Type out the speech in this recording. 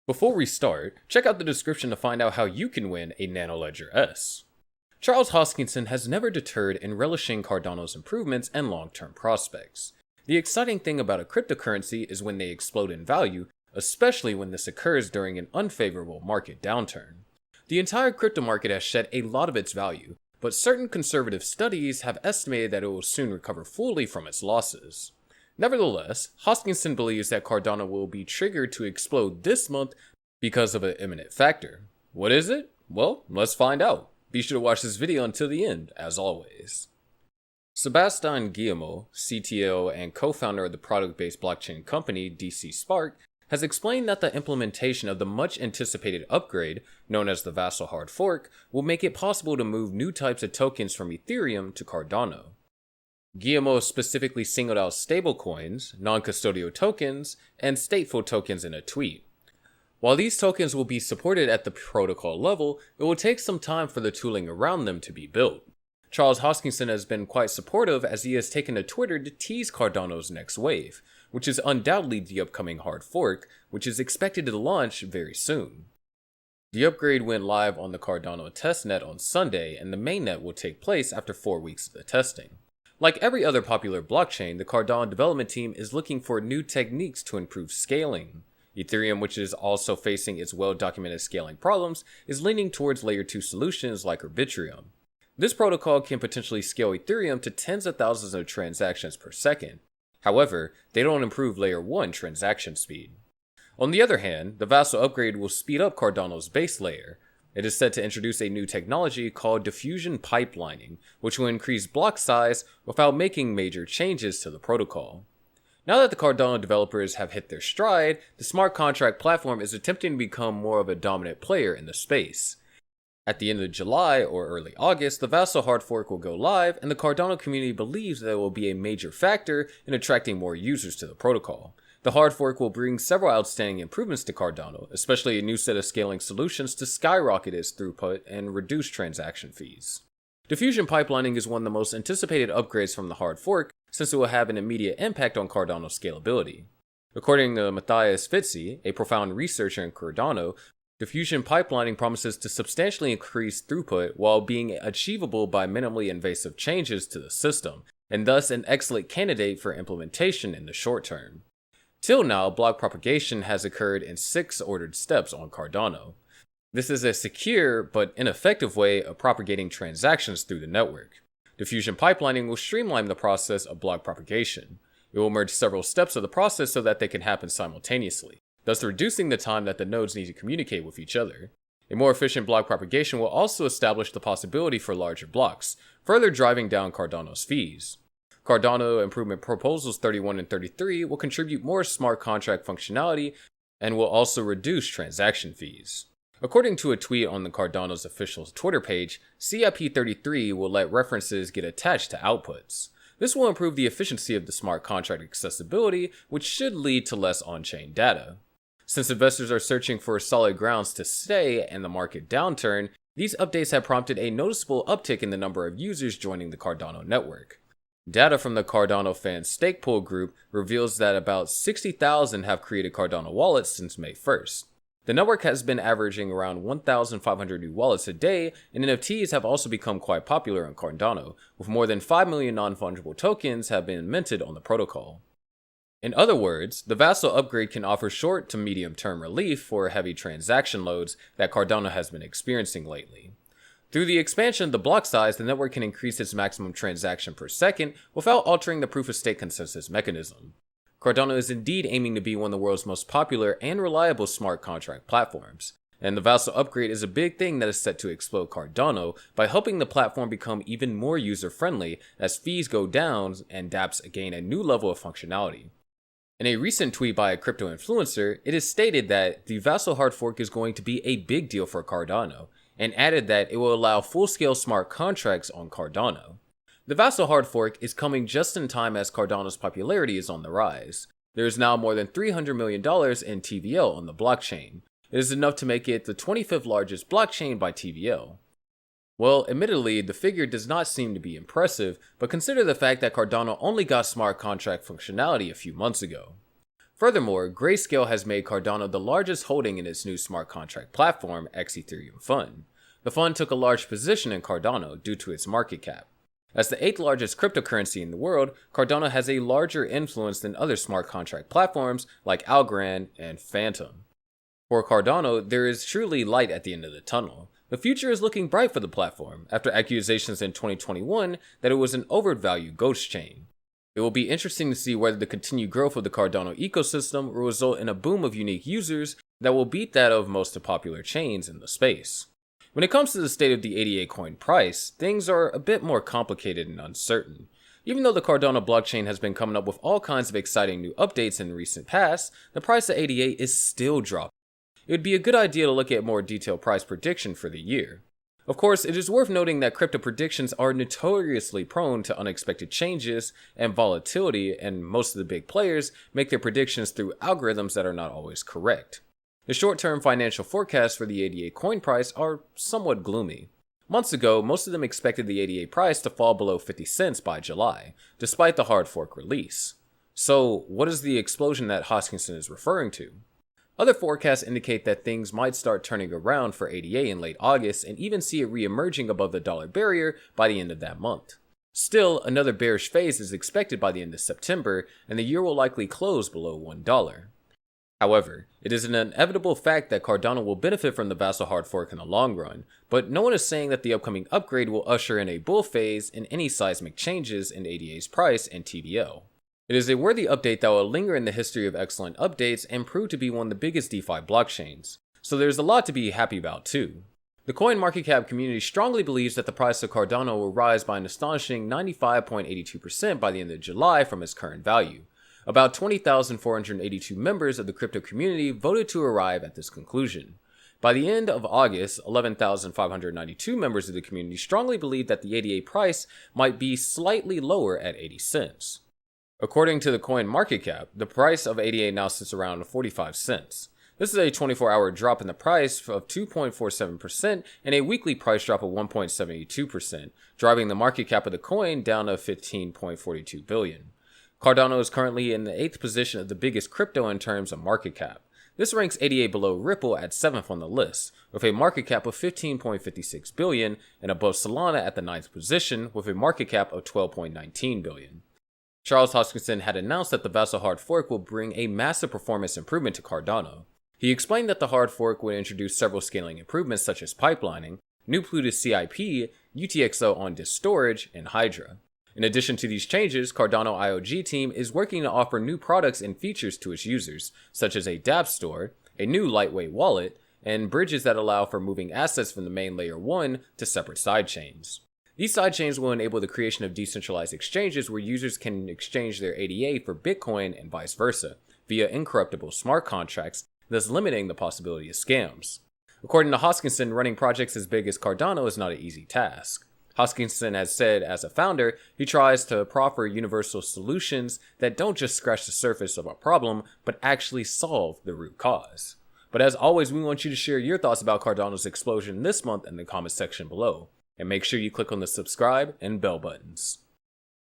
Before we start, check out the description to find out how you can win a Nanoledger S. Charles Hoskinson has never deterred in relishing Cardano's improvements and long-term prospects. The exciting thing about a cryptocurrency is when they explode in value, especially when this occurs during an unfavorable market downturn. The entire crypto market has shed a lot of its value, but certain conservative studies have estimated that it will soon recover fully from its losses. Nevertheless, Hoskinson believes that Cardano will be triggered to explode this month because of an imminent factor. What is it? Well, let's find out. Be sure to watch this video until the end, as always. Sebastian Guillemot, CTO and co-founder of the product-based blockchain company DC Spark, has explained that the implementation of the much-anticipated upgrade, known as the Vasil hard fork, will make it possible to move new types of tokens from Ethereum to Cardano. Guillemot specifically singled out stablecoins, non-custodial tokens, and stateful tokens in a tweet. While these tokens will be supported at the protocol level, it will take some time for the tooling around them to be built. Charles Hoskinson has been quite supportive as he has taken to Twitter to tease Cardano's next wave, which is undoubtedly the upcoming hard fork, which is expected to launch very soon. The upgrade went live on the Cardano testnet on Sunday, and the mainnet will take place after 4 weeks of the testing. Like every other popular blockchain, the Cardano development team is looking for new techniques to improve scaling. Ethereum, which is also facing its well-documented scaling problems, is leaning towards layer 2 solutions like Arbitrum. This protocol can potentially scale Ethereum to tens of thousands of transactions per second. However, they don't improve layer 1 transaction speed. On the other hand, the Vasil upgrade will speed up Cardano's base layer. It is set to introduce a new technology called diffusion pipelining, which will increase block size without making major changes to the protocol. Now that the Cardano developers have hit their stride, the smart contract platform is attempting to become more of a dominant player in the space. At the end of July or early August, the Vasil hard fork will go live, and the Cardano community believes that it will be a major factor in attracting more users to the protocol. The hard fork will bring several outstanding improvements to Cardano, especially a new set of scaling solutions to skyrocket its throughput and reduce transaction fees. Diffusion pipelining is one of the most anticipated upgrades from the hard fork, since it will have an immediate impact on Cardano's scalability. According to Matthias Fitzi, a profound researcher in Cardano, diffusion pipelining promises to substantially increase throughput while being achievable by minimally invasive changes to the system, and thus an excellent candidate for implementation in the short term. Till now, block propagation has occurred in 6 ordered steps on Cardano. This is a secure but ineffective way of propagating transactions through the network. Diffusion pipelining will streamline the process of block propagation. It will merge several steps of the process so that they can happen simultaneously, thus reducing the time that the nodes need to communicate with each other. A more efficient block propagation will also establish the possibility for larger blocks, further driving down Cardano's fees. Cardano Improvement Proposals 31 and 33 will contribute more smart contract functionality and will also reduce transaction fees. According to a tweet on the Cardano's official Twitter page, CIP33 will let references get attached to outputs. This will improve the efficiency of the smart contract accessibility, which should lead to less on-chain data. Since investors are searching for solid grounds to stay in the market downturn, these updates have prompted a noticeable uptick in the number of users joining the Cardano network. Data from the Cardano Fan Stake Pool group reveals that about 60,000 have created Cardano wallets since May 1st. The network has been averaging around 1,500 new wallets a day, and NFTs have also become quite popular on Cardano, with more than 5 million non-fungible tokens have been minted on the protocol. In other words, the Vasil upgrade can offer short to medium-term relief for heavy transaction loads that Cardano has been experiencing lately. Through the expansion of the block size, the network can increase its maximum transaction per second without altering the proof-of-stake consensus mechanism. Cardano is indeed aiming to be one of the world's most popular and reliable smart contract platforms, and the Vasil upgrade is a big thing that is set to explode Cardano by helping the platform become even more user-friendly as fees go down and dApps gain a new level of functionality. In a recent tweet by a crypto influencer, it is stated that the Vasil hard fork is going to be a big deal for Cardano, and added that it will allow full-scale smart contracts on Cardano. The Vasil hard fork is coming just in time as Cardano's popularity is on the rise. There is now more than $300 million in TVL on the blockchain. It is enough to make it the 25th largest blockchain by TVL. Well, admittedly, the figure does not seem to be impressive, but consider the fact that Cardano only got smart contract functionality a few months ago. Furthermore, Grayscale has made Cardano the largest holding in its new smart contract platform, X Ethereum Fund. The fund took a large position in Cardano due to its market cap. As the 8th largest cryptocurrency in the world, Cardano has a larger influence than other smart contract platforms like Algorand and Phantom. For Cardano, there is truly light at the end of the tunnel. The future is looking bright for the platform after accusations in 2021 that it was an overvalued ghost chain. It will be interesting to see whether the continued growth of the Cardano ecosystem will result in a boom of unique users that will beat that of most of the popular chains in the space. When it comes to the state of the ADA coin price, things are a bit more complicated and uncertain. Even though the Cardano blockchain has been coming up with all kinds of exciting new updates in recent past, the price of ADA is still dropping. It would be a good idea to look at more detailed price prediction for the year. Of course, it is worth noting that crypto predictions are notoriously prone to unexpected changes and volatility, and most of the big players make their predictions through algorithms that are not always correct. The short-term financial forecasts for the ADA coin price are somewhat gloomy. Months ago, most of them expected the ADA price to fall below 50 cents by July, despite the hard fork release. So, what is the explosion that Hoskinson is referring to? Other forecasts indicate that things might start turning around for ADA in late August and even see it re-emerging above the dollar barrier by the end of that month. Still, another bearish phase is expected by the end of September, and the year will likely close below $1. However, it is an inevitable fact that Cardano will benefit from the Vasil hard fork in the long run, but no one is saying that the upcoming upgrade will usher in a bull phase in any seismic changes in ADA's price and TVL. It is a worthy update that will linger in the history of excellent updates and prove to be one of the biggest DeFi blockchains, so there's a lot to be happy about too. The coin market cap community strongly believes that the price of Cardano will rise by an astonishing 95.82% by the end of July from its current value. About 20,482 members of the crypto community voted to arrive at this conclusion. By the end of August, 11,592 members of the community strongly believed that the ADA price might be slightly lower at 80 cents. According to the coin market cap, the price of ADA now sits around 45 cents. This is a 24-hour drop in the price of 2.47% and a weekly price drop of 1.72%, driving the market cap of the coin down to 15.42 billion. Cardano is currently in the 8th position of the biggest crypto in terms of market cap. This ranks ADA below Ripple at 7th on the list, with a market cap of 15.56 billion, and above Solana at the 9th position, with a market cap of 12.19 billion. Charles Hoskinson had announced that the Vasil hard fork will bring a massive performance improvement to Cardano. He explained that the hard fork would introduce several scaling improvements such as pipelining, new Plutus CIP, UTXO on-disk storage, and Hydra. In addition to these changes, Cardano IOG team is working to offer new products and features to its users, such as a dApp store, a new lightweight wallet, and bridges that allow for moving assets from the main layer 1 to separate sidechains. These sidechains will enable the creation of decentralized exchanges where users can exchange their ADA for Bitcoin and vice versa, via incorruptible smart contracts, thus limiting the possibility of scams. According to Hoskinson, running projects as big as Cardano is not an easy task. Hoskinson has said as a founder, he tries to proffer universal solutions that don't just scratch the surface of a problem, but actually solve the root cause. But as always, we want you to share your thoughts about Cardano's explosion this month in the comment section below. And make sure you click on the subscribe and bell buttons.